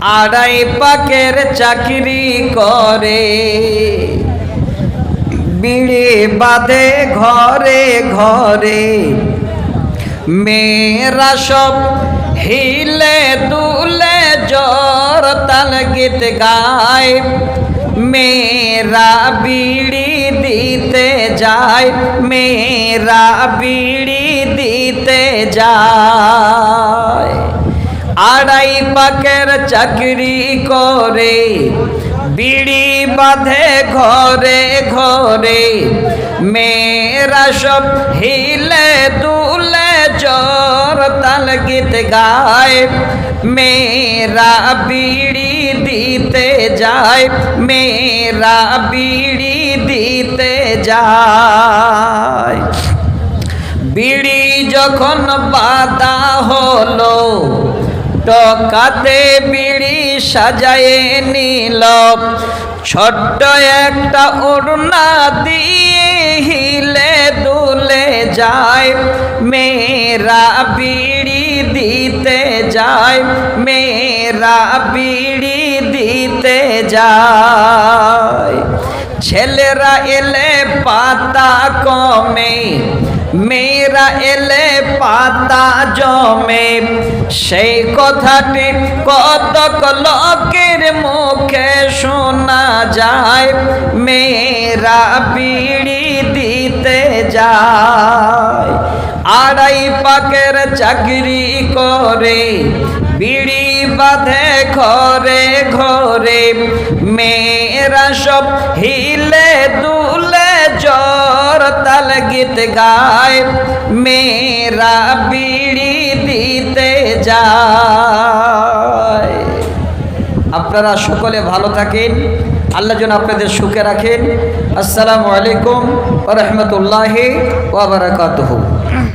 আড়াই পাকের চাকরি করে, বিড়ি বাঁধে ঘরে ঘরে। মেয়েরা সব হিলে দুলে জোর তাল গীত গায়। মেয়েরা বিড়ি দিতে যায়, মেয়েরা বিড়ি দিতে যায়। আড়াই পাকের চাকরি করে, বিড়ি বাঁধে ঘরে ঘরে। মেয়েরা সব হিলে দুলে জোর তাল গীত গায়। মেয়েরা বিড়ি দিতে যায়, মেয়েরা বিড়ি দিতে যায়। বিড়ি যখন বাঁধা হলো, টকাতে বিড়ি সাজায়ে নিল। ছোট্ট একটা ওড়না দিয়ে হিলে দুলে যায়। মেয়েরা বিড়ি দিতে যায়, মেয়েরা বিড়ি দিতে যায়। ছেলেরা এলে পাতা কমে, মেয়েরা এলে পাতা জমে। সেই কথাটি কতক লোকের মুখে শোনা যায়। মেয়েরা বিড়ি দিতে যায়। আড়াই পাকের চাকরি করে, বিড়ি বাঁধে ঘরে ঘরে। মেয়েরা সব হিলে দুলে জোর তাল গীত গায়। মেয়েরা বিড়ি দিতে যায়। আপনারা সকলে ভালো থাকেন, আল্লাহ যেন আপনাদের সুখে রাখেন। আসসালামু আলাইকুম ওয়া রাহমাতুল্লাহি ওয়া বারাকাতুহু।